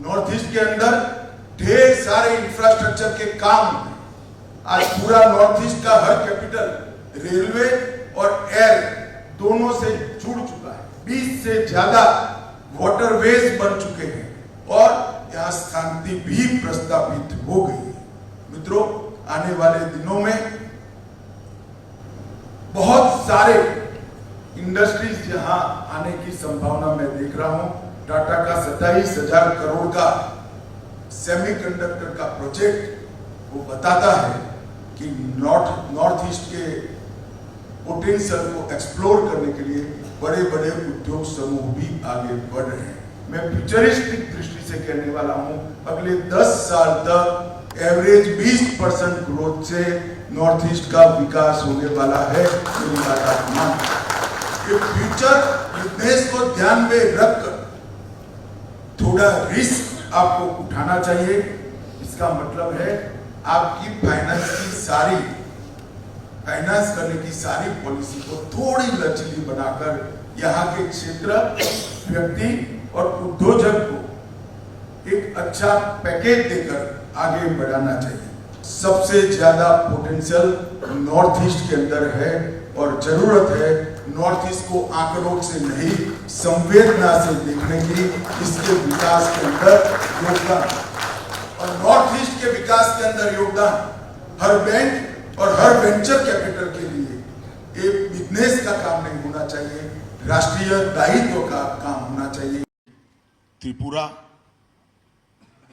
North east के अंदर ढेर सारे इंफ्रास्ट्रक्चर के काम हैं। आज पूरा नॉर्थ ईस्ट का हर कैपिटल रेलवे और एयर दोनों से जुड़ चुका है। 20 से ज्यादा वाटरवेज बन चुके हैं और यहाँ शांति भी प्रस्तावित हो गई है। मित्रों, आने वाले दिनों में बहुत सारे इंडस्ट्रीज यहाँ आने की संभावना मैं देख रहा हूं। टाटा का 27,000 करोड़ का सेमीकंडक्टर का प्रोजेक्ट वो बताता है कि नॉर्थ ईस्ट के पोटेंशियल को एक्सप्लोर करने के लिए बड़े बड़े उद्योग समूह भी आगे बढ़ रहे हैं। मैं फ्यूचरिस्टिक दृष्टि से कहने वाला हूं, अगले 10 साल तक एवरेज 20% ग्रोथ से नॉर्थ ईस्ट का विकास होने वाला है। मेरी बात आप मान, ये फ्यूचर बिजनेस को ध्यान में रखकर थोड़ा रिस्क आपको उठाना चाहिए। इसका मतलब है आपकी फाइनेंस करने की सारी पॉलिसी को थोड़ी लचीली बनाकर यहाँ के क्षेत्र, व्यक्ति और उद्योजक को एक अच्छा पैकेज देकर आगे बढ़ाना चाहिए। सबसे ज्यादा पोटेंशियल नॉर्थ ईस्ट के अंदर है और जरूरत है नॉर्थ ईस्ट को आंकड़ों से नहीं, संवेदना से देखने की। इसके विकास के अंदर योगदान, और नॉर्थ ईस्ट के विकास के अंदर योगदान हर बैंक और हर वेंचर कैपिटल के लिए एक बिजनेस का काम नहीं होना चाहिए, राष्ट्रीय दायित्व का काम होना चाहिए। त्रिपुरा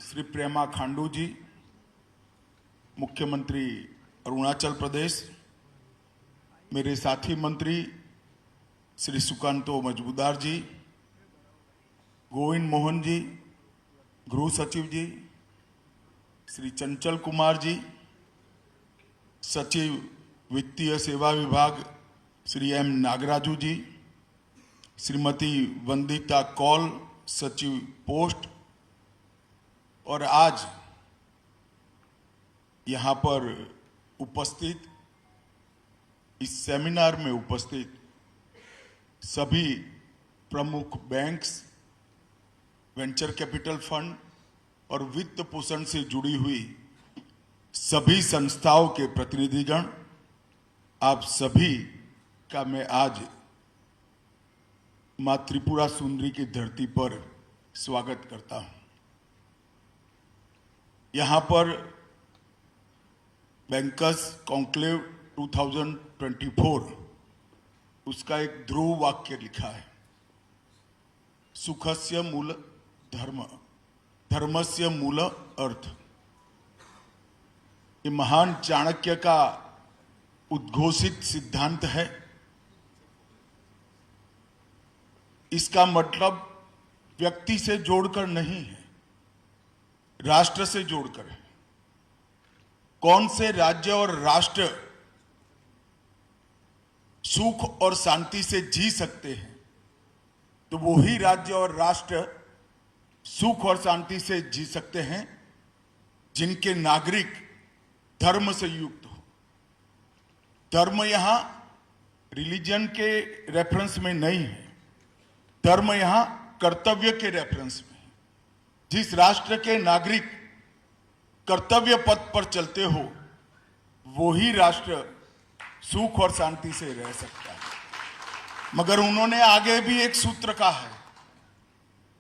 श्री प्रेमा खांडू जी, मुख्यमंत्री अरुणाचल प्रदेश, मेरे साथी मंत्री श्री सुकांतो मजमूदार जी, गोविंद मोहन जी, गृह सचिव जी, श्री चंचल कुमार जी, सचिव वित्तीय सेवा विभाग श्री एम नागराजू जी, श्रीमती वंदिता कौल, सचिव पोस्ट, और आज यहाँ पर उपस्थित, इस सेमिनार में उपस्थित सभी प्रमुख बैंक्स, वेंचर कैपिटल फंड और वित्त पोषण से जुड़ी हुई सभी संस्थाओं के प्रतिनिधिगण, आप सभी का मैं आज मां त्रिपुरा सुंदरी की धरती पर स्वागत करता हूं। यहां पर बैंकर्स कॉन्क्लेव 2024 उसका एक ध्रुव वाक्य लिखा है, सुखस्य मूल धर्म, धर्मस्य मूल अर्थ। ये महान चाणक्य का उद्घोषित सिद्धांत है। इसका मतलब व्यक्ति से जोड़कर नहीं है, राष्ट्र से जोड़कर है। कौन से राज्य और राष्ट्र सुख और शांति से जी सकते हैं, तो वही राज्य और राष्ट्र सुख और शांति से जी सकते हैं जिनके नागरिक धर्म से युक्त हो। धर्म यहां रिलीजन के रेफरेंस में नहीं है, धर्म यहां कर्तव्य के रेफरेंस में है। जिस राष्ट्र के नागरिक कर्तव्य पथ पर चलते हो, वही राष्ट्र सुख और शांति से रह सकता है। मगर उन्होंने आगे भी एक सूत्र कहा है,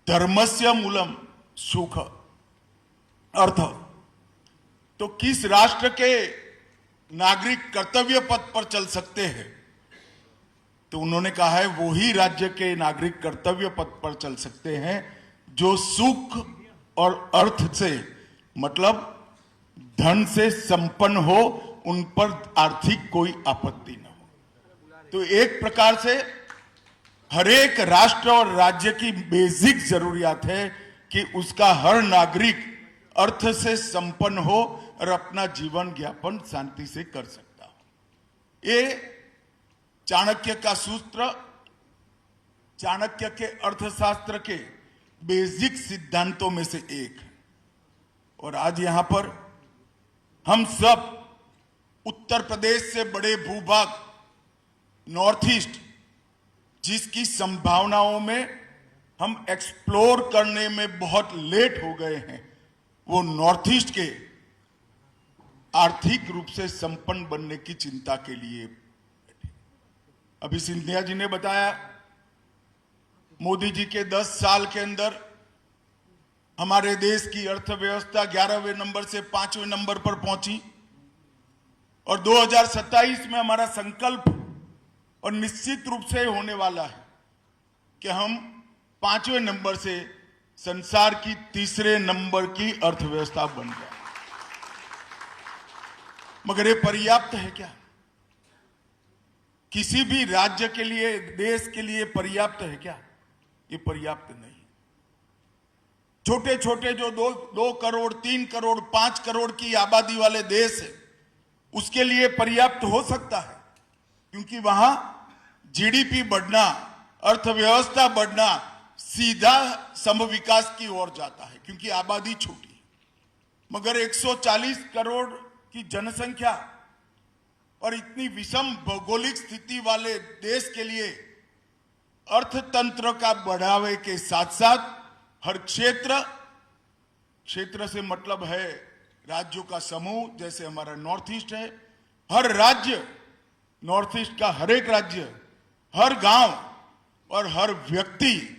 धर्मस्य मूलम सुख अर्थ। तो किस राष्ट्र के नागरिक कर्तव्य पथ पर चल सकते हैं, तो उन्होंने कहा है वही राज्य के नागरिक कर्तव्य पथ पर चल सकते हैं जो सुख और अर्थ से, मतलब धन से संपन्न हो, उन पर आर्थिक कोई आपत्ति न हो। तो एक प्रकार से हर एक राष्ट्र और राज्य की बेसिक जरूरियात है कि उसका हर नागरिक अर्थ से संपन्न हो और अपना जीवन यापन शांति से कर सकता हो। ये चाणक्य का सूत्र, चाणक्य के अर्थशास्त्र के बेसिक सिद्धांतों में से एक है। और आज यहां पर हम सब उत्तर प्रदेश से बड़े भूभाग नॉर्थ ईस्ट, जिसकी संभावनाओं में हम एक्सप्लोर करने में बहुत लेट हो गए हैं, वो नॉर्थ ईस्ट के आर्थिक रूप से संपन्न बनने की चिंता के लिए। अभी सिंधिया जी ने बताया, मोदी जी के 10 साल के अंदर हमारे देश की अर्थव्यवस्था 11वें नंबर से 5वें नंबर पर पहुंची और 2027 में हमारा संकल्प और निश्चित रूप से होने वाला है कि हम 5वें नंबर से संसार की 3रे नंबर की अर्थव्यवस्था बन जाए। मगर ये पर्याप्त है क्या? किसी भी राज्य के लिए, देश के लिए पर्याप्त है क्या? ये पर्याप्त नहीं। छोटे छोटे जो 2 करोड़, 3 करोड़, 5 करोड़ की आबादी वाले देश है, उसके लिए पर्याप्त हो सकता है, क्योंकि वहां जीडीपी बढ़ना, अर्थव्यवस्था बढ़ना सीधा सम विकास की ओर जाता है, क्योंकि आबादी छोटी है। मगर 140 करोड़ की जनसंख्या और इतनी विषम भौगोलिक स्थिति वाले देश के लिए अर्थतंत्र का बढ़ावे के साथ साथ हर क्षेत्र से मतलब है राज्यों का समूह, जैसे हमारा नॉर्थ ईस्ट है, हर राज्य, नॉर्थ ईस्ट का हर एक राज्य, हर गांव और हर व्यक्ति,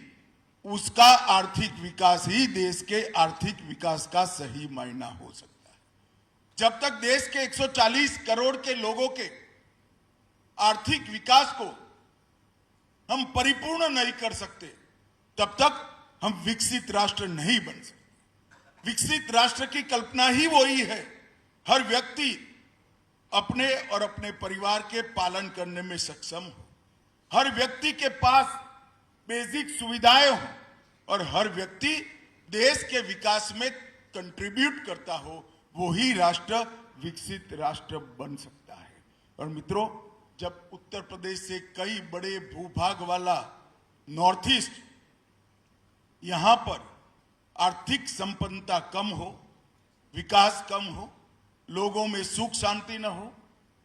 उसका आर्थिक विकास ही देश के आर्थिक विकास का सही मायना हो सकता है। जब तक देश के 140 करोड़ के लोगों के आर्थिक विकास को हम परिपूर्ण नहीं कर सकते, तब तक हम विकसित राष्ट्र नहीं बन सकते। विकसित राष्ट्र की कल्पना ही वही है, हर व्यक्ति अपने और अपने परिवार के पालन करने में सक्षम हो, हर व्यक्ति के पास बेसिक सुविधाएं हो और हर व्यक्ति देश के विकास में कंट्रीब्यूट करता हो, वही राष्ट्र विकसित राष्ट्र बन सकता है। और मित्रों, जब उत्तर प्रदेश से कई बड़े भूभाग वाला नॉर्थ ईस्ट, यहां पर आर्थिक संपन्नता कम हो, विकास कम हो, लोगों में सुख शांति न हो,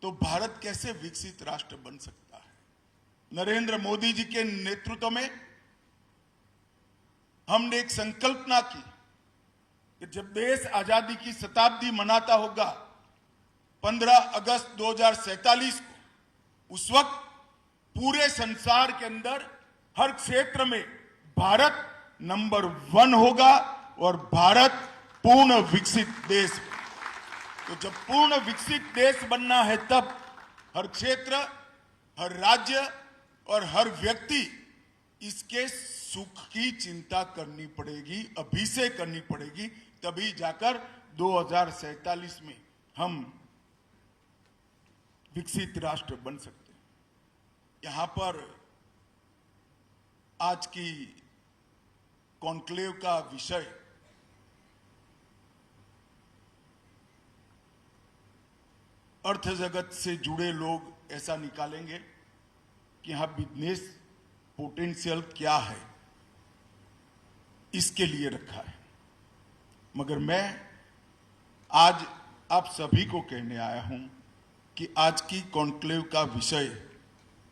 तो भारत कैसे विकसित राष्ट्र बन सकता है? नरेंद्र मोदी जी के नेतृत्व में हमने एक संकल्पना की कि जब देश आजादी की शताब्दी मनाता होगा 15 अगस्त 2047 को, उस वक्त पूरे संसार के अंदर हर क्षेत्र में भारत नंबर 1 होगा और भारत पूर्ण विकसित देश। तो जब पूर्ण विकसित देश बनना है, तब हर क्षेत्र, हर राज्य और हर व्यक्ति इसके सुख की चिंता करनी पड़ेगी, अभी से करनी पड़ेगी, तभी जाकर 2047 में हम विकसित राष्ट्र बन सकते हैं। यहां पर आज की कॉन्क्लेव का विषय अर्थ जगत से जुड़े लोग ऐसा निकालेंगे कि यहां बिजनेस पोटेंशियल क्या है, इसके लिए रखा है। मगर मैं आज आप सभी को कहने आया हूं कि आज की कॉन्क्लेव का विषय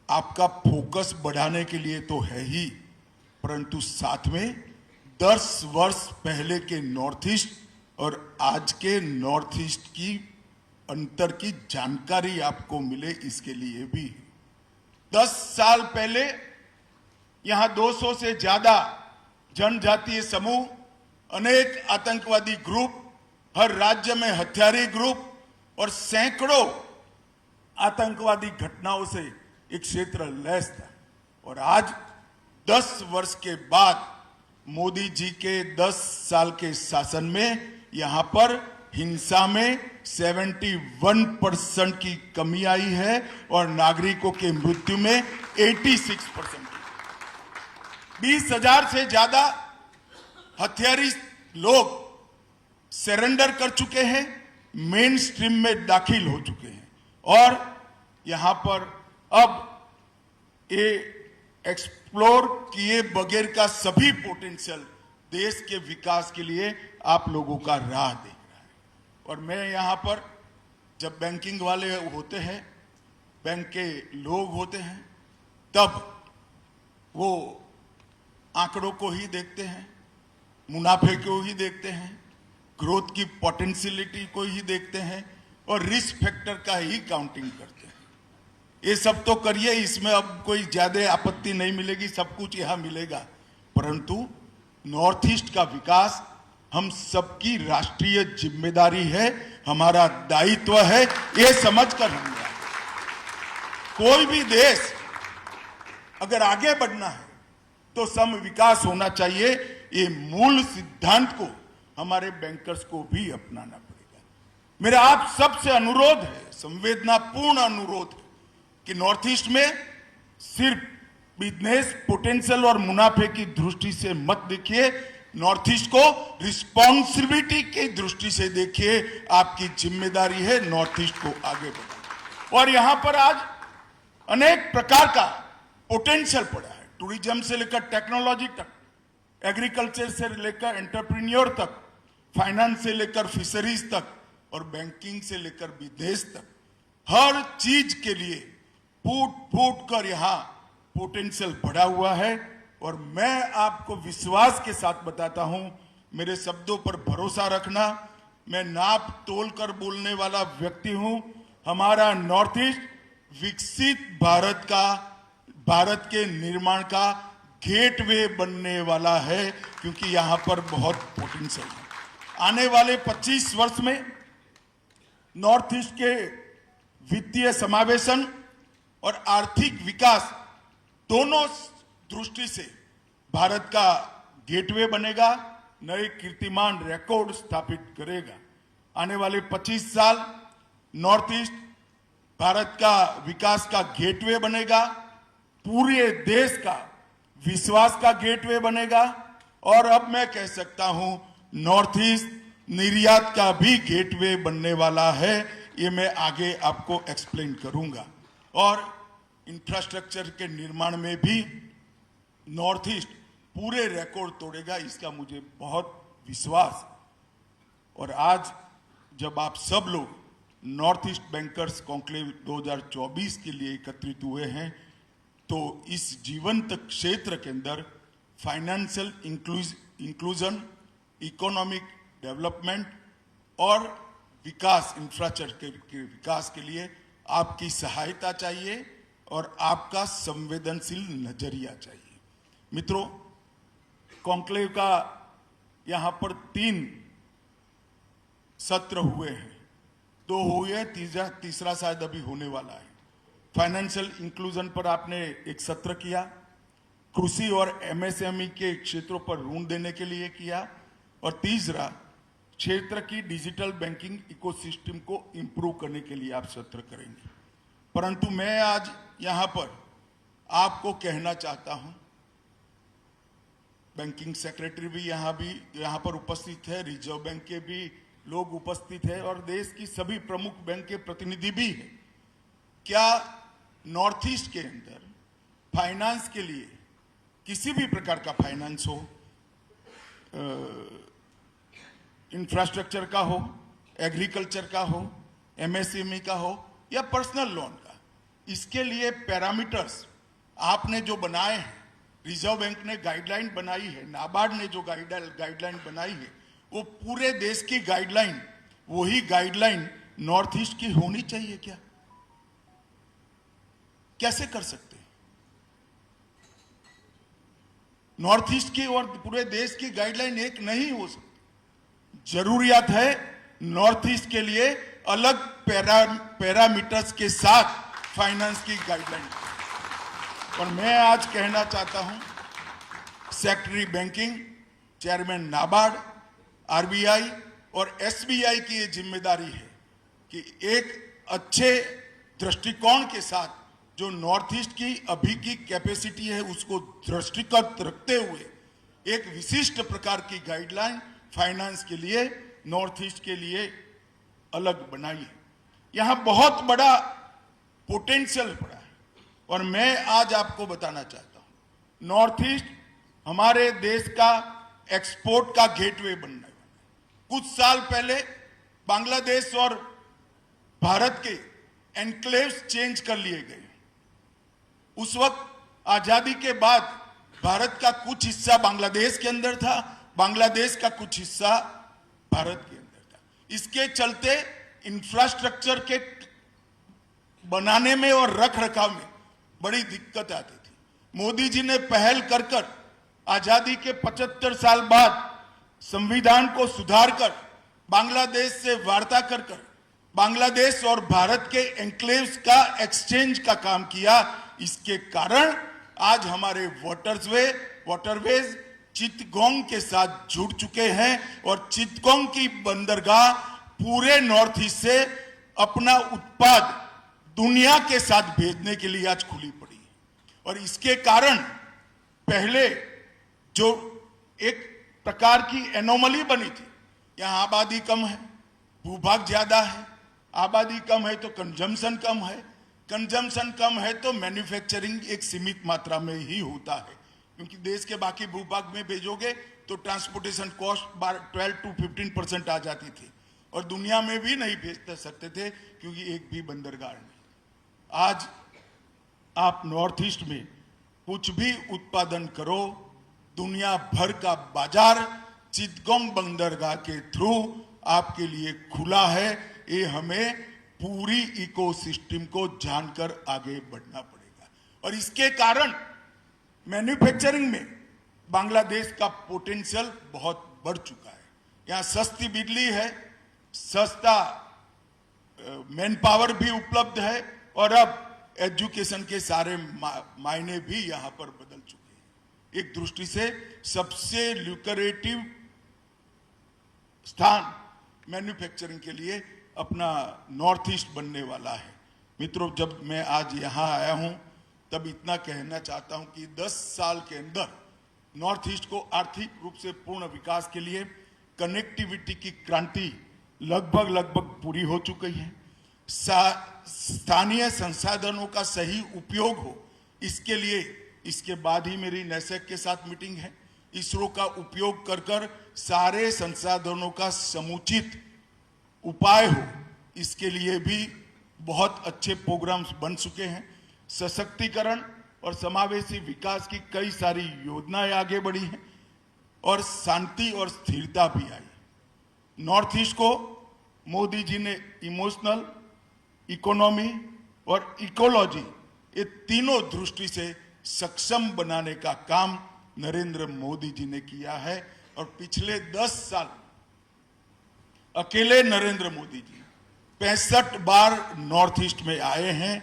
आपका फोकस बढ़ाने के लिए तो है ही, परंतु साथ में 10 वर्ष पहले के नॉर्थ ईस्ट और आज के नॉर्थ ईस्ट की अंतर की जानकारी आपको मिले, इसके लिए भी। 10 साल पहले यहां 200 से ज्यादा जनजातीय समूह, अनेक आतंकवादी ग्रुप, हर राज्य में हथियारी ग्रुप और सैकड़ों आतंकवादी घटनाओं से एक क्षेत्र लैस था। और आज 10 वर्ष के बाद मोदी जी के 10 साल के शासन में यहां पर हिंसा में 71% की कमी आई है और नागरिकों के मृत्यु में 86%। 20,000 से ज्यादा हथियारी लोग सरेंडर कर चुके हैं, मेन स्ट्रीम में दाखिल हो चुके हैं और यहां पर अब ये एक्सप्लोर किए बगैर का सभी पोटेंशियल देश के विकास के लिए आप लोगों का राह देख रहा है। और मैं यहां पर जब बैंकिंग वाले होते हैं, बैंक के लोग होते हैं, तब वो आंकड़ों को ही देखते हैं, मुनाफे को ही देखते हैं, ग्रोथ की पोटेंशियलिटी को ही देखते हैं और रिस्क फैक्टर का ही काउंटिंग करते हैं। ये सब तो करिए, इसमें अब कोई ज्यादा आपत्ति नहीं मिलेगी, सब कुछ यहां मिलेगा, परंतु नॉर्थ ईस्ट का विकास हम सबकी राष्ट्रीय जिम्मेदारी है, हमारा दायित्व है। ये समझकर हम कोई भी देश अगर आगे बढ़ना है तो सम विकास होना चाहिए। ये मूल सिद्धांत को हमारे बैंकर्स को भी अपनाना पड़ेगा। मेरा आप सबसे अनुरोध है, संवेदनापूर्ण अनुरोध है, कि नॉर्थ ईस्ट में सिर्फ बिजनेस पोटेंशियल और मुनाफे की दृष्टि से मत देखिए, नॉर्थ ईस्ट को रिस्पॉन्सिबिलिटी की दृष्टि से देखिए। आपकी जिम्मेदारी है नॉर्थ ईस्ट को आगे बढ़ाना। और यहां पर आज अनेक प्रकार का पोटेंशियल पड़ा है, टूरिज्म से लेकर टेक्नोलॉजी तक, एग्रीकल्चर से लेकर एंटरप्रेन्योर तक, फाइनेंस से लेकर फिशरीज तक और बैंकिंग से लेकर बिजनेस तक, हर चीज के लिए फूट फूट कर यहां पोटेंशियल बढ़ा हुआ है। और मैं आपको विश्वास के साथ बताता हूं, मेरे शब्दों पर भरोसा रखना, मैं नाप तोल कर बोलने वाला व्यक्ति हूं। हमारा नॉर्थ ईस्ट विकसित भारत के निर्माण का गेटवे बनने वाला है, क्योंकि यहां पर बहुत पोटेंशियल है। आने वाले 25 वर्ष में नॉर्थ ईस्ट के वित्तीय समावेशन और आर्थिक विकास दोनों दृष्टि से भारत का गेटवे बनेगा, नए कीर्तिमान रिकॉर्ड स्थापित करेगा। आने वाले 25 साल नॉर्थ ईस्ट भारत का विकास का गेटवे बनेगा, पूरे देश का विश्वास का गेटवे बनेगा। और अब मैं कह सकता हूं नॉर्थ ईस्ट निर्यात का भी गेटवे बनने वाला है। ये मैं आगे आपको एक्सप्लेन करूंगा। और इंफ्रास्ट्रक्चर के निर्माण में भी नॉर्थ ईस्ट पूरे रिकॉर्ड तोड़ेगा, इसका मुझे बहुत विश्वास। और आज जब आप सब लोग नॉर्थ ईस्ट बैंकर्स कॉन्क्लेव 2024 के लिए एकत्रित हुए हैं, तो इस जीवंत क्षेत्र के अंदर फाइनेंशियल इंक्लूजन, इकोनॉमिक डेवलपमेंट और विकास, इंफ्रास्ट्रक्चर के विकास के लिए आपकी सहायता चाहिए और आपका संवेदनशील नजरिया चाहिए। मित्रों, कॉन्क्लेव का यहां पर 3 सत्र हुए हैं, 2 हुए, तीसरा शायद अभी होने वाला है। फाइनेंशियल इंक्लूजन पर आपने एक सत्र किया, कृषि और एमएसएमई के क्षेत्रों पर ऋण देने के लिए किया, और तीसरा क्षेत्र की डिजिटल बैंकिंग इकोसिस्टम को इंप्रूव करने के लिए आप सत्र करेंगे। परंतु मैं आज यहां पर आपको कहना चाहता हूं, बैंकिंग सेक्रेटरी भी यहां पर उपस्थित है, रिजर्व बैंक के भी लोग उपस्थित है और देश की सभी प्रमुख बैंक के प्रतिनिधि भी है। क्या नॉर्थ ईस्ट के अंदर फाइनेंस के लिए, किसी भी प्रकार का फाइनेंस हो, इंफ्रास्ट्रक्चर का हो, एग्रीकल्चर का हो, एमएसएमई का हो या पर्सनल लोन का, इसके लिए पैरामीटर्स आपने जो बनाए हैं, रिजर्व बैंक ने गाइडलाइन बनाई है, नाबार्ड ने जो गाइडलाइन बनाई है, वो पूरे देश की गाइडलाइन, वही गाइडलाइन नॉर्थ ईस्ट की होनी चाहिए क्या? कैसे कर सकते हैं? नॉर्थ ईस्ट की और पूरे देश की गाइडलाइन एक नहीं हो सकती। जरूरियात है नॉर्थ ईस्ट के लिए अलग पैरामीटर्स के साथ फाइनेंस की गाइडलाइन। और मैं आज कहना चाहता हूं, secretary banking, chairman NABARD, RBI और एसबीआई की ये जिम्मेदारी है कि एक अच्छे दृष्टिकोण के साथ जो नॉर्थ ईस्ट की अभी की कैपेसिटी है उसको दृष्टिगत रखते हुए एक विशिष्ट प्रकार की गाइडलाइन फाइनेंस के लिए नॉर्थ ईस्ट के लिए अलग बनाई है। यहां बहुत बड़ा पोटेंशियल पड़ा है और मैं आज आपको बताना चाहता हूं, नॉर्थ ईस्ट हमारे देश का एक्सपोर्ट का गेटवे बनने वाला है। कुछ साल पहले बांग्लादेश और भारत के एनक्लेव्स चेंज कर लिए गए। उस वक्त आजादी के बाद भारत का कुछ हिस्सा बांग्लादेश के अंदर था, बांग्लादेश का कुछ हिस्सा भारत के अंदर था। इसके चलते इंफ्रास्ट्रक्चर के बनाने में और रख रखाव में बड़ी दिक्कत आती थी। मोदी जी ने पहल कर कर आजादी के 75 साल बाद संविधान को सुधार कर बांग्लादेश से वार्ता कर कर बांग्लादेश और भारत के एनक्लेव्स का एक्सचेंज का काम किया। इसके कारण आज हमारे वाटरवेज चिटगोंग के साथ जुड़ चुके हैं और चिटगोंग की बंदरगाह पूरे नॉर्थ ईस्ट से अपना उत्पाद दुनिया के साथ भेजने के लिए आज खुली पड़ी है। और इसके कारण पहले जो एक प्रकार की एनोमली बनी थी, यहां आबादी कम है, भूभाग ज्यादा है, आबादी कम है तो कंजम्पशन कम है, कंजम्पशन कम है तो मैन्युफैक्चरिंग एक सीमित मात्रा में ही होता है, क्योंकि देश के बाकी भूभाग में भेजोगे तो ट्रांसपोर्टेशन कॉस्ट 12 to 15% आ जाती थी और दुनिया में भी नहीं भेज सकते थे क्योंकि एक भी बंदरगाह नहीं। आज आप नॉर्थ ईस्ट में कुछ भी उत्पादन करो, दुनिया भर का बाजार चिटगोंग बंदरगाह के थ्रू आपके लिए खुला है। ये हमें पूरी इकोसिस्टम को जानकर आगे बढ़ना पड़ेगा और इसके कारण मैन्युफैक्चरिंग में बांग्लादेश का पोटेंशियल बहुत बढ़ चुका है। यहाँ सस्ती बिजली है, सस्ता मैन पावर भी उपलब्ध है और अब एजुकेशन के सारे मायने भी यहाँ पर बदल चुके हैं। एक दृष्टि से सबसे ल्यूक्रेटिव स्थान मैन्युफैक्चरिंग के लिए अपना नॉर्थ ईस्ट बनने वाला है। मित्रों, जब मैं आज यहाँ आया हूँ तब इतना कहना चाहता हूँ कि 10 साल के अंदर नॉर्थ ईस्ट को आर्थिक रूप से पूर्ण विकास के लिए कनेक्टिविटी की क्रांति लगभग पूरी हो चुकी है। स्थानीय संसाधनों का सही उपयोग हो, इसके लिए इसके बाद ही मेरी नेसेक के साथ मीटिंग है। इसरो का उपयोग कर कर सारे संसाधनों का समुचित उपाय हो, इसके लिए भी बहुत अच्छे प्रोग्राम्स बन चुके हैं। सशक्तिकरण और समावेशी विकास की कई सारी योजनाएं आगे बढ़ी हैं और शांति और स्थिरता भी आई। नॉर्थ ईस्ट को मोदी जी ने इमोशनल, इकोनॉमी और इकोलॉजी, ये तीनों दृष्टि से सक्षम बनाने का काम नरेंद्र मोदी जी ने किया है। और पिछले 10 साल अकेले नरेंद्र मोदी जी 65 बार नॉर्थ ईस्ट में आए हैं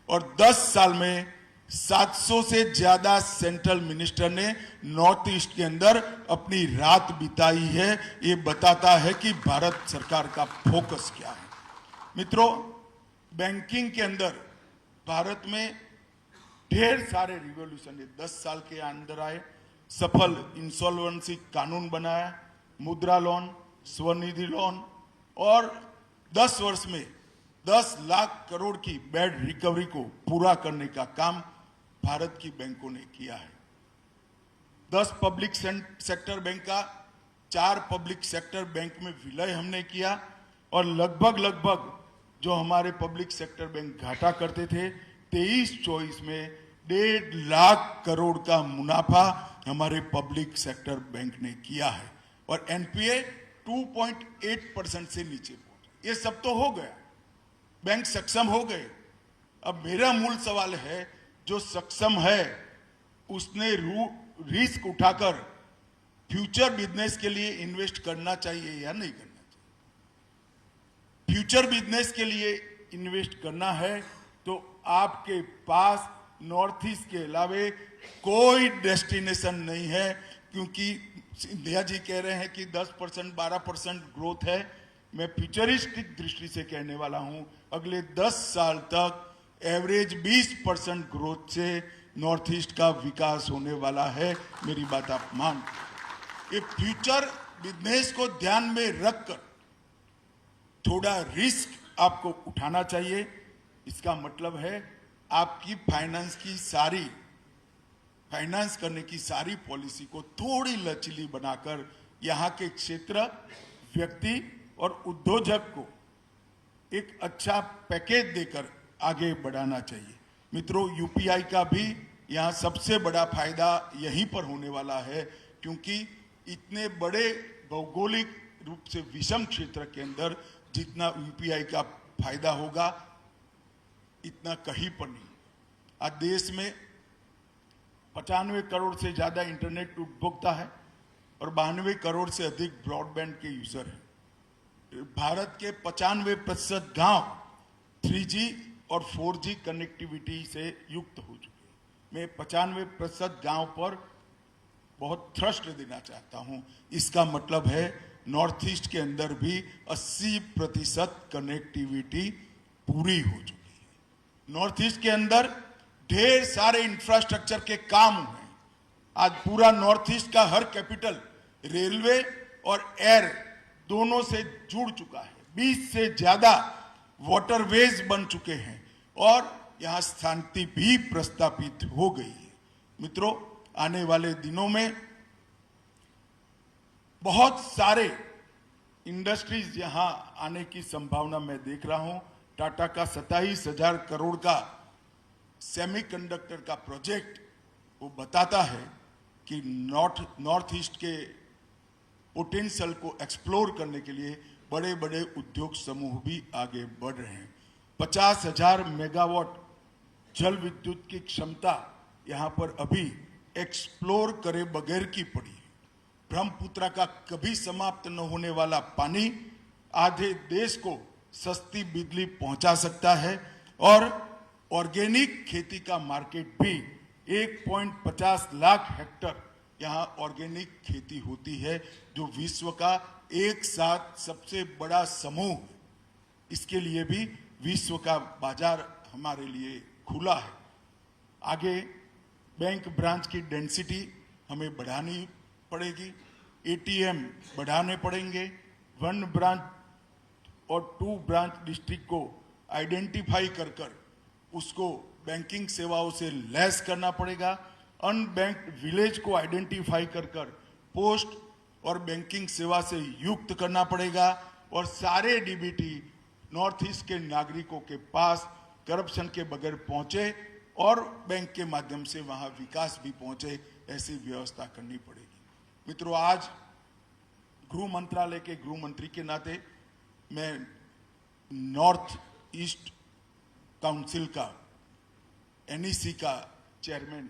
और 10 साल में 700 से ज्यादा सेंट्रल मिनिस्टर ने नॉर्थ ईस्ट के अंदर अपनी रात बिताई है। ये बताता है कि भारत सरकार का फोकस क्या है। मित्रों, बैंकिंग के अंदर भारत में ढेर सारे रिवॉल्यूशन 10 साल के अंदर आए। सफल इंसॉल्वेंसी कानून बनाया, मुद्रा लोन, स्वनिधि लोन और 10 वर्ष में 10 लाख करोड़ की बेड रिकवरी को पूरा करने का काम भारत की बैंकों ने किया है। 10 पब्लिक सेक्टर बैंक का 4 पब्लिक सेक्टर बैंक में विलय हमने किया और लगभग जो हमारे पब्लिक सेक्टर बैंक घाटा करते थे 23-24 में 1.5 लाख करोड़ का मुनाफा हमारे पब्लिक सेक्टर बैंक ने किया है और एनपीए 2.8% से नीचे पहुंचा। ये सब तो हो गया, बैंक सक्षम हो गए। अब मेरा मूल सवाल है, जो सक्षम है उसने रिस्क उठाकर फ्यूचर बिजनेस के लिए इन्वेस्ट करना चाहिए या नहीं करना चाहिए। फ्यूचर बिजनेस के लिए इन्वेस्ट करना है तो आपके पास नॉर्थ ईस्ट के अलावे कोई डेस्टिनेशन नहीं है, क्योंकि सिंधिया जी कह रहे हैं कि 10% 12% ग्रोथ है। मैं फ्यूचरिस्टिक दृष्टि से कहने वाला हूं, अगले 10 साल तक एवरेज 20% ग्रोथ से नॉर्थ ईस्ट का विकास होने वाला है। मेरी बात आप मान, ये फ्यूचर बिजनेस को ध्यान में रखकर थोड़ा रिस्क आपको उठाना चाहिए। इसका मतलब है आपकी फाइनेंस करने की सारी पॉलिसी को थोड़ी लचीली बनाकर यहाँ के क्षेत्र, व्यक्ति और उद्योजक को एक अच्छा पैकेज देकर आगे बढ़ाना चाहिए। मित्रों, यूपीआई का भी यहाँ सबसे बड़ा फायदा यहीं पर होने वाला है, क्योंकि इतने बड़े भौगोलिक रूप से विषम क्षेत्र के अंदर जितना यूपीआई का फायदा होगा इतना कहीं पर नहीं। आज देश में 95 करोड़ से ज्यादा इंटरनेट उपभोक्ता है और 92 करोड़ से अधिक ब्रॉडबैंड के यूजर हैं। भारत के 95% गांव 3G और 4G कनेक्टिविटी से युक्त हो चुके हैं। मैं 95% गांव पर बहुत थ्रस्ट देना चाहता हूं। इसका मतलब है नॉर्थ ईस्ट के अंदर भी 80% कनेक्टिविटी पूरी हो चुकी है। नॉर्थ ईस्ट के अंदर ढेर सारे इंफ्रास्ट्रक्चर के काम हुए। आज पूरा नॉर्थ ईस्ट का हर कैपिटल रेलवे और एयर दोनों से जुड़ चुका है। 20 से ज्यादा वाटरवेज बन चुके हैं और यहां शांति भी प्रस्तापित हो गई है। मित्रों, आने वाले दिनों में बहुत सारे इंडस्ट्रीज यहां आने की संभावना मैं देख रहा हूं। टाटा का 27,000 करोड़ का सेमीकंडक्टर का प्रोजेक्ट वो बताता है कि नॉर्थ ईस्ट के पोटेंशियल को एक्सप्लोर करने के लिए बड़े बड़े उद्योग समूह भी आगे बढ़ रहे हैं। 50,000 मेगावाट जल विद्युत की क्षमता यहां पर अभी एक्सप्लोर करे बगैर की पड़ी है। ब्रह्मपुत्र का कभी समाप्त न होने वाला पानी आधे देश को सस्ती बिजली पहुंचा सकता है और ऑर्गेनिक खेती का मार्केट भी 1.50 लाख हेक्टर यहाँ ऑर्गेनिक खेती होती है, जो विश्व का एक साथ सबसे बड़ा समूह। इसके लिए भी विश्व का बाजार हमारे लिए खुला है। आगे बैंक ब्रांच की डेंसिटी हमें बढ़ानी पड़ेगी, एटीएम बढ़ाने पड़ेंगे, 1 ब्रांच और 2 ब्रांच डिस्ट्रिक्ट को आइडेंटिफाई कर उसको बैंकिंग सेवाओं से लैस करना पड़ेगा। अनबैंक्ड विलेज को आइडेंटिफाई कर पोस्ट और बैंकिंग सेवा से युक्त करना पड़ेगा और सारे डीबीटी नॉर्थ ईस्ट के नागरिकों के पास करप्शन के बगैर पहुंचे और बैंक के माध्यम से वहां विकास भी पहुंचे, ऐसी व्यवस्था करनी पड़ेगी। मित्रों, आज गृह मंत्रालय के गृह मंत्री के नाते मैं नॉर्थ ईस्ट काउंसिल का एनईसी का चेयरमैन,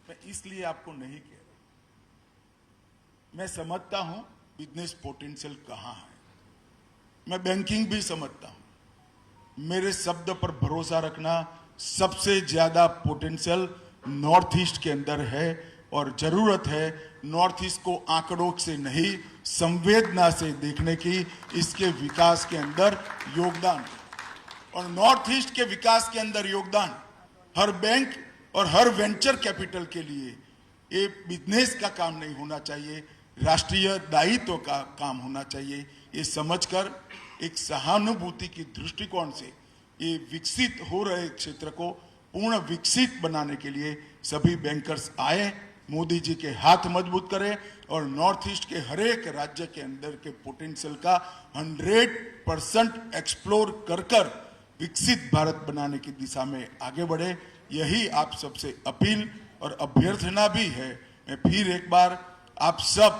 मैं इसलिए आपको नहीं कह रहा, मैं समझता हूं बिजनेस पोटेंशियल कहां है, मैं बैंकिंग भी समझता हूं। मेरे शब्द पर भरोसा रखना, सबसे ज्यादा पोटेंशियल नॉर्थ ईस्ट के अंदर है और जरूरत है नॉर्थ ईस्ट को आंकड़ों से नहीं संवेदना से देखने की, इसके विकास के अंदर योगदान। और नॉर्थ ईस्ट के विकास के अंदर योगदान हर बैंक और हर वेंचर कैपिटल के लिए ये बिजनेस का काम नहीं होना चाहिए, राष्ट्रीय दायित्व का काम होना चाहिए। ये समझकर एक सहानुभूति की दृष्टिकोण से ये विकसित हो रहे क्षेत्र को पूर्ण विकसित बनाने के लिए सभी बैंकर्स आए, मोदी जी के हाथ मजबूत करें और नॉर्थ ईस्ट के हर एक राज्य के अंदर के पोटेंशियल का 100% एक्सप्लोर कर विकसित भारत बनाने की दिशा में आगे बढ़े। यही आप सबसे अपील और अभ्यर्थना भी है। मैं फिर एक बार आप सब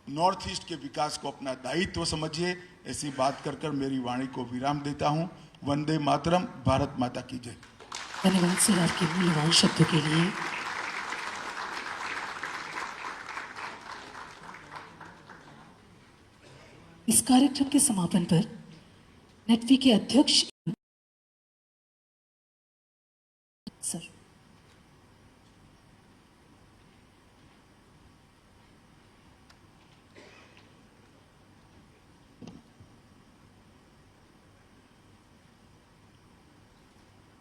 नॉर्थ ईस्ट के विकास को अपना दायित्व समझिए, ऐसी बात कर मेरी वाणी को विराम देता हूं। वंदे मातरम, भारत माता की जय। धन्यवाद सर आपके मूल्यवान शब्दों के लिए। इस कार्यक्रम के समापन पर नेटवी के अध्यक्ष sir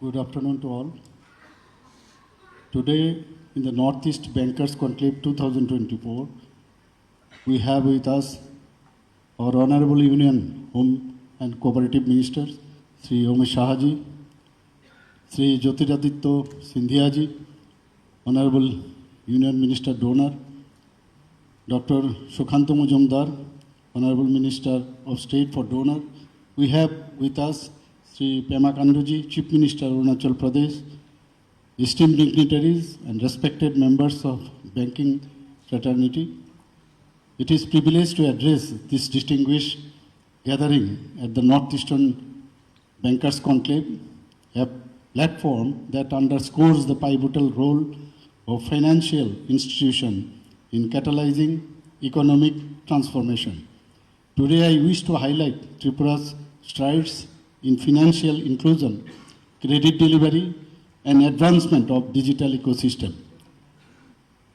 Good afternoon to all. Today, in the Northeast Bankers Conclave 2024, we have with us our Honorable Union Home and Cooperative Minister, Sri Umesh Sahaji, Sri Jyotiraditya Scindia ji, Honorable Union Minister Donor, Dr. Sukhanto Mujumdar, Honorable Minister of State for Donor. We have with us Sri Pema Kanduji, Chief Minister Arunachal Pradesh, esteemed dignitaries and respected members of banking fraternity, it is privilege to address this distinguished gathering at the Northeastern Bankers Conclave, a platform that underscores the pivotal role of financial institution in catalyzing economic transformation. Today I wish to highlight Tripura's strides in financial inclusion, credit delivery, and advancement of digital ecosystem.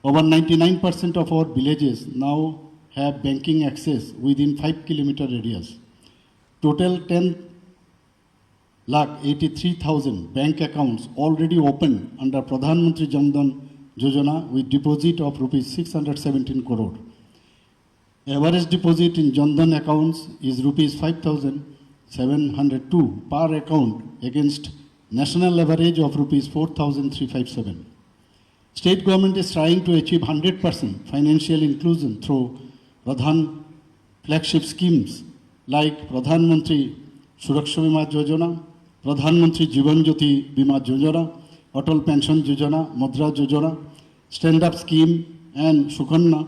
Over 99% of our villages now have banking access within 5-kilometer radius. Total 10,83,000 bank accounts already opened under Pradhan Mantri Jan Dhan Yojana with deposit of rupees 617 crore. Average deposit in Jan Dhan accounts is rupees 5,702 per account against national average of rupees 4,357. State government is trying to achieve 100% financial inclusion through Pradhan flagship schemes like Pradhan Mantri Suraksha Bima Yojana, Pradhan Mantri Jivan Jyoti Bima Yojana, Atal Pension Yojana, Mudra Yojana, Stand Up Scheme, and Sukanya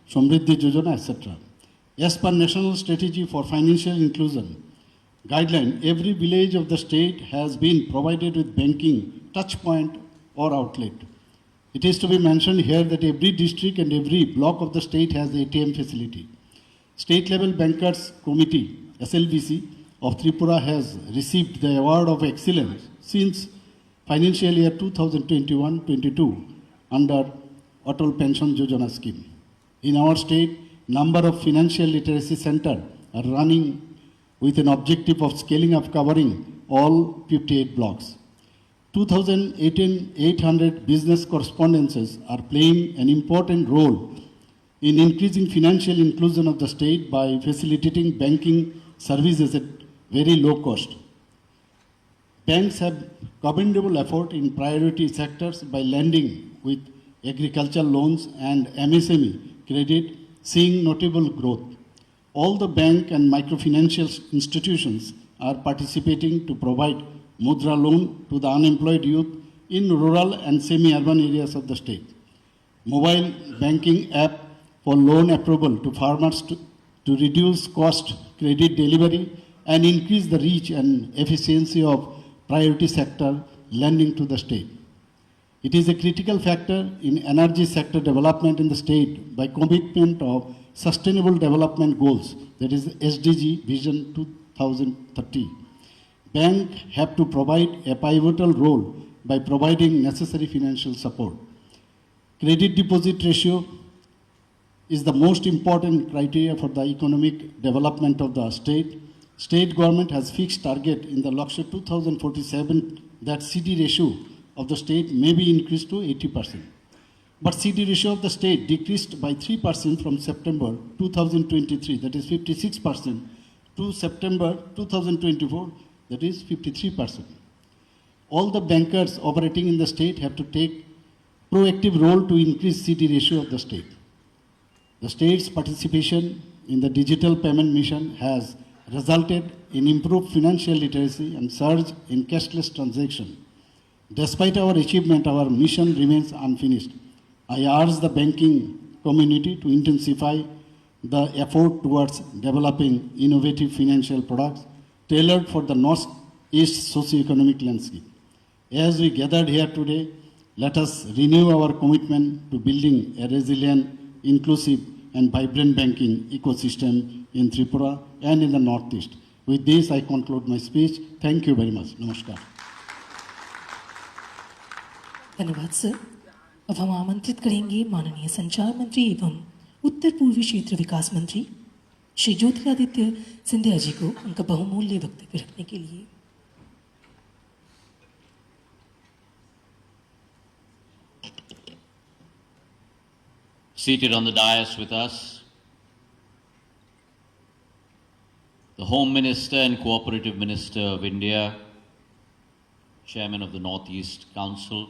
Samriddhi Yojana, etc. As per National Strategy for Financial Inclusion guideline, every village of the state has been provided with banking touch point or outlet. It is to be mentioned here that every district and every block of the state has ATM facility. State level Bankers Committee, SLBC, of Tripura has received the award of excellence since financial year 2021-22 under Atal Pension Yojana scheme. In our state, number of financial literacy centers are running with an objective of scaling up covering all 58 blocks. 2,800 business correspondences are playing an important role in increasing financial inclusion of the state by facilitating banking services at very low cost. Banks have commendable effort in priority sectors by lending with agricultural loans and MSME credit, seeing notable growth. All the bank and microfinancial institutions are participating to provide Mudra loan to the unemployed youth in rural and semi-urban areas of the state. Mobile banking app for loan approval to farmers to reduce cost, credit delivery, and increase the reach and efficiency of priority sector lending to the state. It is a critical factor in energy sector development in the state by commitment of Sustainable Development Goals, that is SDG Vision 2030. Banks have to provide a pivotal role by providing necessary financial support. Credit deposit ratio is the most important criteria for the economic development of the state. State government has fixed target in the Lakshya 2047 that CD ratio of the state may be increased to 80%. But CD ratio of the state decreased by 3% from September 2023, that is 56%, to September 2024, that is 53%. All the bankers operating in the state have to take proactive role to increase CD ratio of the state. The state's participation in the digital payment mission has resulted in improved financial literacy and surge in cashless transaction. Despite our achievement, our mission remains unfinished. I urge the banking community to intensify the effort towards developing innovative financial products tailored for the Northeast socio-economic landscape. As we gathered here today, let us renew our commitment to building a resilient, inclusive, and vibrant banking ecosystem in Tripura and in the Northeast. With this, I conclude my speech. Thank you very much. Namaskar. धन्यवाद sir. अब हम आमंत्रित करेंगे माननीय संचार मंत्री एवं उत्तर पूर्वी क्षेत्र विकास मंत्री श्री ज्योतिरादित्य सिंधिया जी को उनका बहुमूल्य वक्तव्य रखने के लिए। Seated on the dais with us, the Home Minister and Cooperative Minister of India, Chairman of the Northeast Council,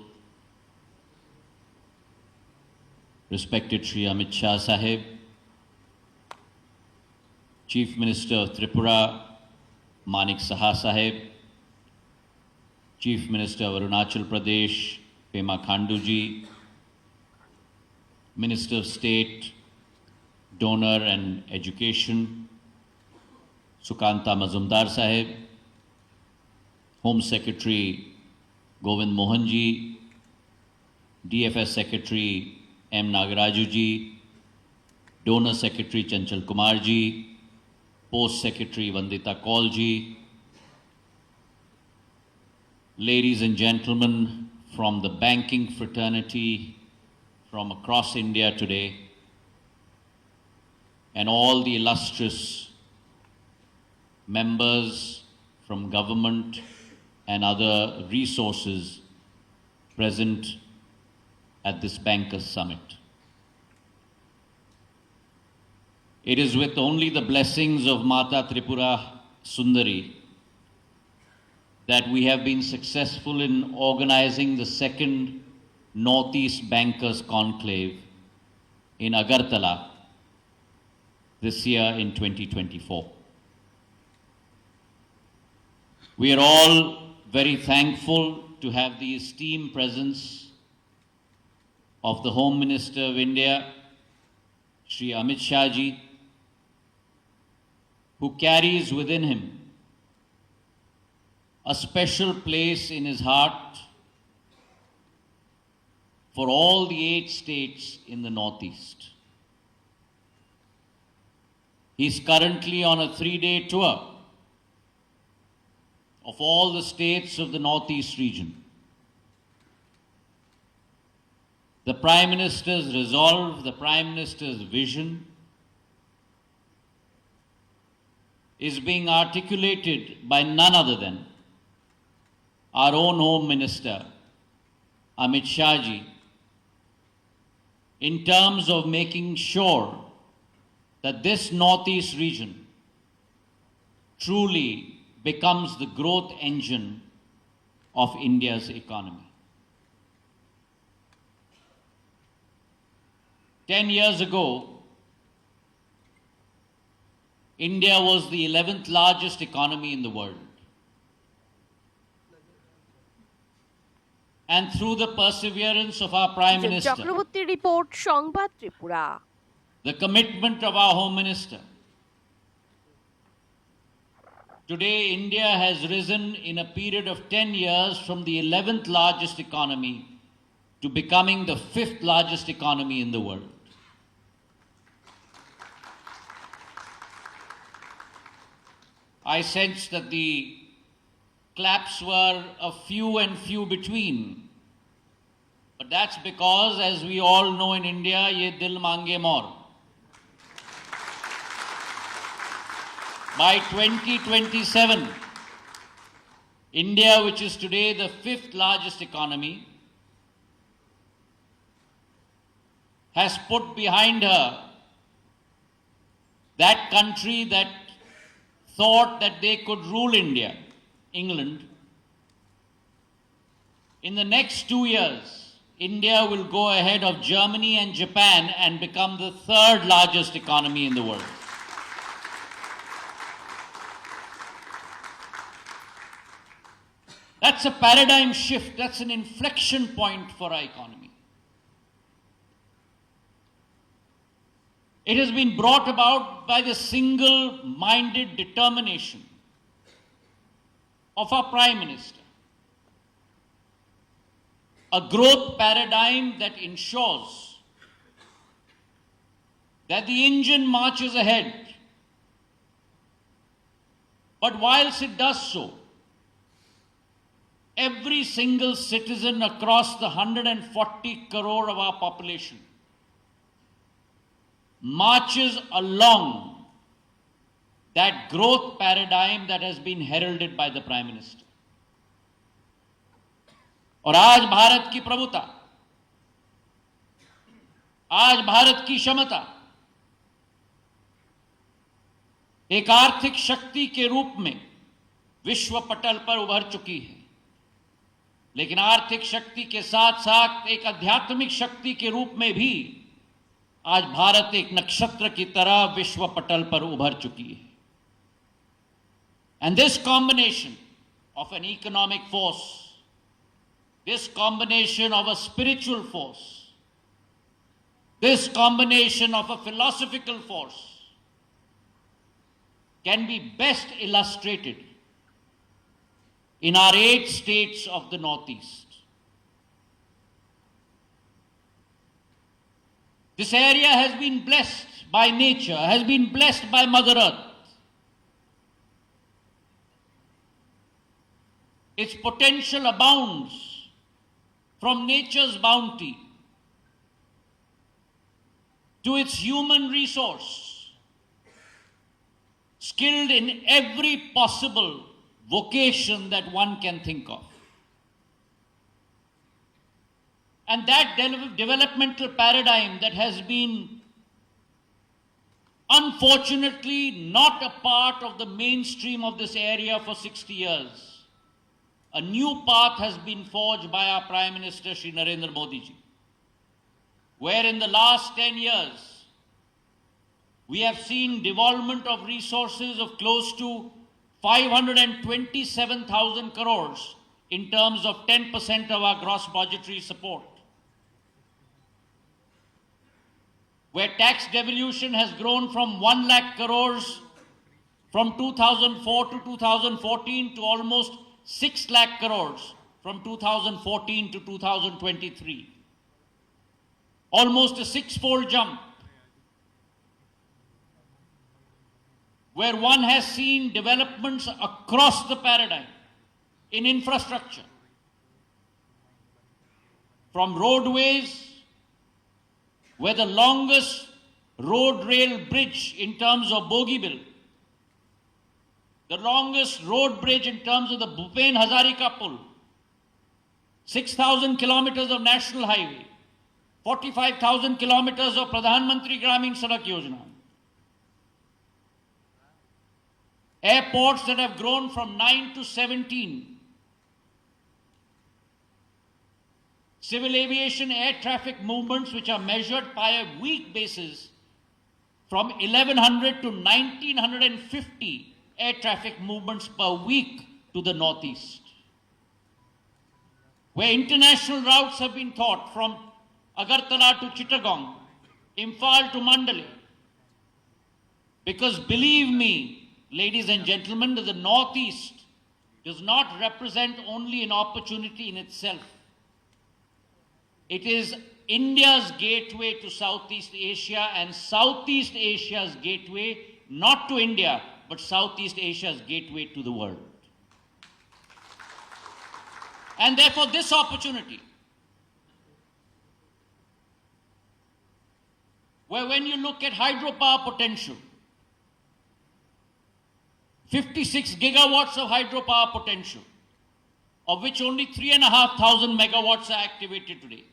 respected Shri Amit Shah Sahib, Chief Minister of Tripura, Manik Saha Sahib, Chief Minister of Arunachal Pradesh, Pema Khanduji, Minister of State, Donor and Education, Sukanta Mazumdar Sahib, Home Secretary Govind Mohanji, DFS Secretary M. Nagaraju ji, Donor Secretary Chanchal Kumar ji, Post Secretary Vandita Kaul ji, ladies and gentlemen from the banking fraternity from across India today, and all the illustrious members from government and other resources present at this Bankers Summit. It is with only the blessings of Mata Tripura Sundari that we have been successful in organizing the second Northeast Bankers Conclave in Agartala this year in 2024. We are all very thankful to have the esteemed presence of the Home Minister of India, Shri Amit Shah ji, who carries within him a special place in his heart for all the 8 states in the Northeast. He's currently on a 3-day tour of all the states of the Northeast region. The Prime Minister's resolve, the Prime Minister's vision is being articulated by none other than our own Home Minister, Amit Shah ji, in terms of making sure that this Northeast region truly becomes the growth engine of India's economy. 10 years ago, India was the 11th largest economy in the world. And through the perseverance of our Prime Minister, Chakraborty report সংবাদ Tripura the commitment of our Home Minister, today India has risen in a period of 10 years from the 11th largest economy to becoming the 5th largest economy in the world. I sensed that the claps were a few and few between. But that's because, as we all know in India, ye dil mange more. By 2027, India, which is today the 5th largest economy, has put behind her that country that thought that they could rule India, England. In the next 2 years, India will go ahead of Germany and Japan and become the 3rd largest economy in the world. That's a paradigm shift. That's an inflection point for our economy. It has been brought about by the single-minded determination of our Prime Minister. A growth paradigm that ensures that the engine marches ahead. But whilst it does so, every single citizen across the 140 crore of our population marches along that growth paradigm that has been heralded by the Prime Minister. और आज भारत की प्रभुता, आज भारत की क्षमता एक आर्थिक शक्ति के रूप में विश्व पटल पर उभर चुकी है, लेकिन आर्थिक शक्ति के साथ साथ एक आध्यात्मिक शक्ति के रूप में भी आज भारत एक नक्षत्र की तरह विश्व पटल पर उभर चुकी है. And this combination of an economic force this combination of a spiritual force, this combination of a philosophical force, can be best illustrated in our 8 states of the Northeast. This area has been blessed by nature, has been blessed by Mother Earth. Its potential abounds from nature's bounty to its human resource, skilled in every possible vocation that one can think of. And that developmental paradigm that has been unfortunately not a part of the mainstream of this area for 60 years, a new path has been forged by our Prime Minister Shri Narendra Modi ji, where in the last 10 years, we have seen devolvement of resources of close to 527,000 crores in terms of 10% of our gross budgetary support, where tax devolution has grown from 1 lakh crores from 2004 to 2014 to almost 6 lakh crores from 2014 to 2023. Almost a 6-fold jump, where one has seen developments across the paradigm in infrastructure, from roadways, where the longest road rail bridge in terms of Bogeybill, the longest road bridge in terms of the Bhupen Hazarika Pul, 6,000 kilometers of national highway, 45,000 kilometers of Pradhan Mantri Gramin Sadak Yojana, airports that have grown from 9 to 17, civil aviation air traffic movements which are measured by a week basis from 1,100 to 1,950 air traffic movements per week to the Northeast, where international routes have been thought from Agartala to Chittagong, Imphal to Mandalay. Because believe me, ladies and gentlemen, that the Northeast does not represent only an opportunity in itself. It is India's gateway to Southeast Asia and Southeast Asia's gateway, not to India, but Southeast Asia's gateway to the world. And therefore, this opportunity, where when you look at hydropower potential, 56 gigawatts of hydropower potential, of which only 3,500 megawatts are activated today.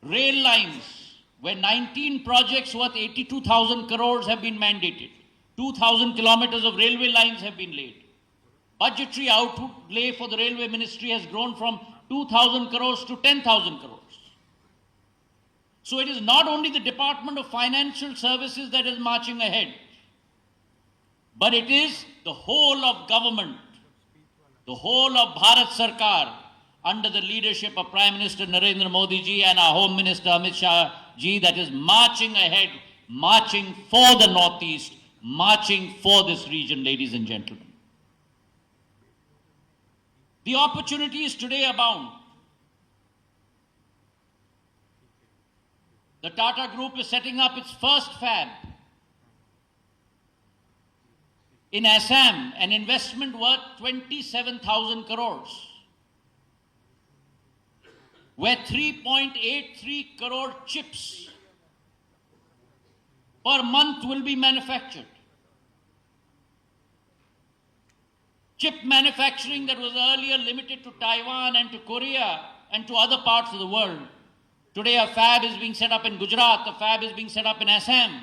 Rail lines, where 19 projects worth 82,000 crores have been mandated. 2,000 kilometers of railway lines have been laid. Budgetary outlay for the railway ministry has grown from 2,000 crores to 10,000 crores. So it is not only the Department of Financial Services that is marching ahead, but it is the whole of government, the whole of Bharat Sarkar, under the leadership of Prime Minister Narendra Modi ji and our Home Minister Amit Shah ji, that is marching ahead, marching for the Northeast, marching for this region, ladies and gentlemen. The opportunities today abound. The Tata Group is setting up its first fab in Assam, an investment worth 27,000 crores, where 3.83 crore chips per month will be manufactured. Chip manufacturing that was earlier limited to Taiwan and to Korea and to other parts of the world. Today a fab is being set up in Gujarat, a fab is being set up in Assam.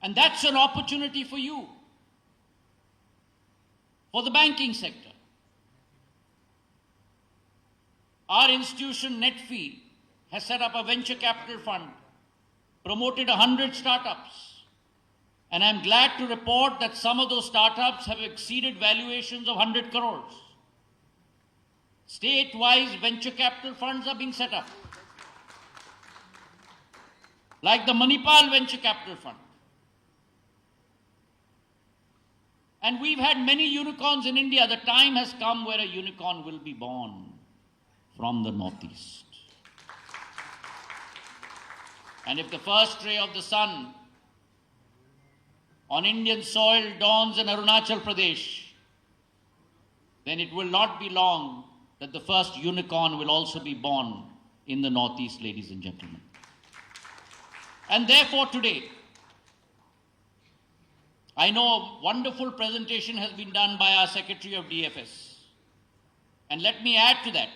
And that's an opportunity for you, for the banking sector. Our institution, Netfee, has set up a venture capital fund, promoted 100 startups, And I'm glad to report that some of those startups have exceeded valuations of 100 crores. State-wise venture capital funds are being set up, like the Manipal Venture Capital Fund. And we've had many unicorns in India. The time has come where a unicorn will be born from the Northeast. And if the first ray of the sun on Indian soil dawns in Arunachal Pradesh, then it will not be long that the first unicorn will also be born in the Northeast, ladies and gentlemen. And therefore today, I know a wonderful presentation has been done by our Secretary of DFS. And let me add to that.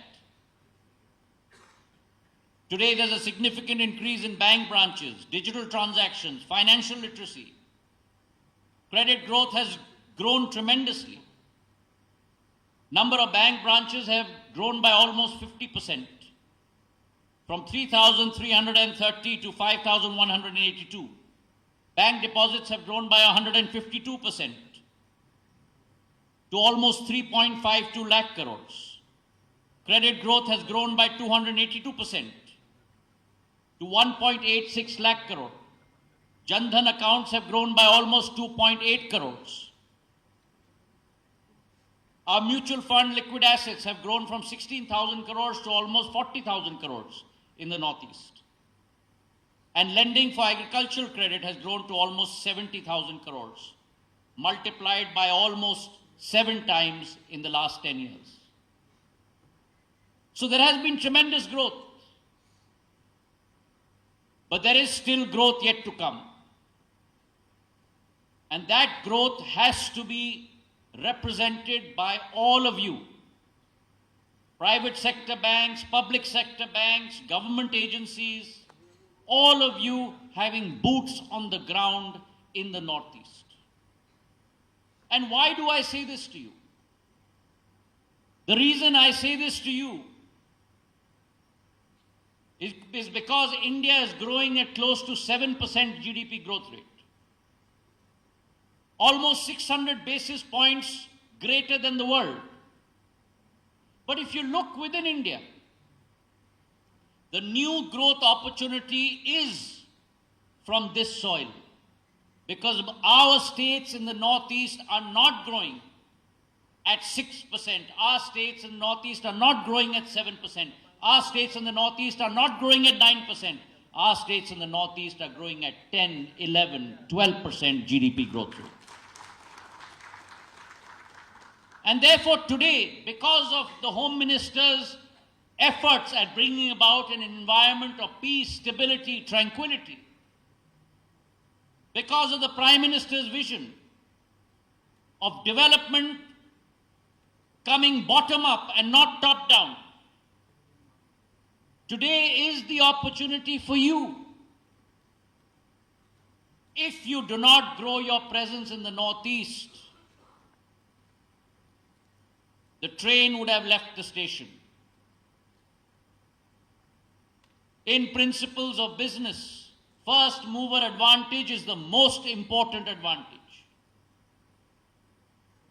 Today there's a significant increase in bank branches, digital transactions, financial literacy. Credit growth has grown tremendously. Number of bank branches have grown by almost 50%, from 3,330 to 5,182. Bank deposits have grown by 152% to almost 3.52 lakh crores. Credit growth has grown by 282% to 1.86 lakh crore. Jan Dhan accounts have grown by almost 2.8 crores. Our mutual fund liquid assets have grown from 16,000 crores to almost 40,000 crores in the Northeast. And lending for agricultural credit has grown to almost 70,000 crores, multiplied by almost 7 times in the last 10 years. So there has been tremendous growth. But there is still growth yet to come. And that growth has to be represented by all of you. Private sector banks, public sector banks, government agencies, all of you having boots on the ground in the Northeast. And why do I say this to you? The reason I say this to you is because India is growing at close to 7% GDP growth rate. Almost 600 basis points greater than the world. But if you look within India, the new growth opportunity is from this soil, because our states in the Northeast are not growing at 6%. Our states in the Northeast are not growing at 7%. Our states in the Northeast are not growing at 9%. Our states in the Northeast are growing at 10, 11, 12% GDP growth rate. And therefore today, because of the Home Minister's efforts at bringing about an environment of peace, stability, tranquility, because of the Prime Minister's vision of development coming bottom up and not top down, today is the opportunity for you. If you do not grow your presence in the Northeast, the train would have left the station. In principles of business, first mover advantage is the most important advantage.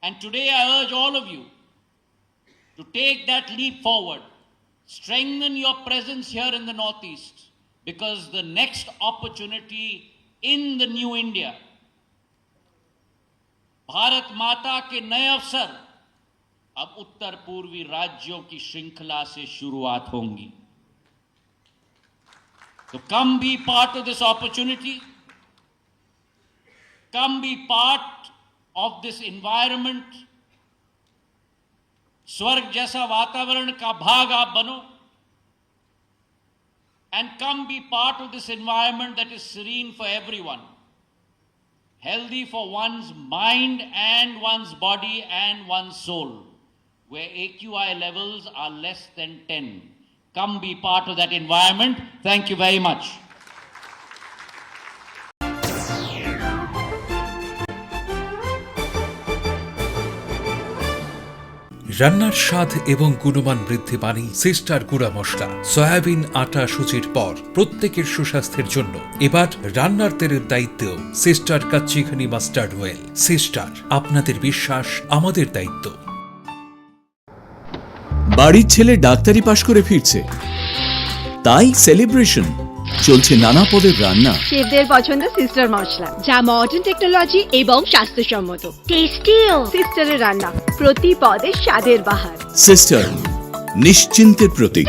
And today I urge all of you to take that leap forward, strengthen your presence here in the Northeast, because the next opportunity in the new India, Bharat Mata के नए अवसर अब उत्तर पूर्वी राज्यों की श्रृंखला से शुरुआत होंगी. So come be part of this opportunity. Come be part of this environment. स्वर्ग जैसा वातावरण का भाग आप बनो. And come be part of this environment that is serene for everyone. Healthy for one's mind and one's body and one's soul, where AQI levels are less than 10. Come be part of that environment. Thank you very much. রান্নার স্বাদ এবং গুণমান বৃদ্ধি পানি sister গুঁড়া মশলা soybean আটা সুজির পর প্রত্যেকের সুস্বাস্থ্যের জন্য এবার রান্নার তেলের দায়িত্বেও sister kachi ghani mustard oil. Sister, আপনাদের বিশ্বাস আমাদের দায়িত্ব। বাড়ির ছেলে ডাক্তারি পাশ করে ফিরছে, তাই সেলিব্রেশন চলছে নানা পদের রান্না। শেফদের পছন্দ সিস্টার মশলা, যা মডার্ন টেকনোলজি এবং স্বাস্থ্যসম্মত। টেস্টিও সিস্টারের রান্না, প্রতি পদে স্বাদের বাহার। সিস্টার, নিশ্চিন্তের প্রতীক।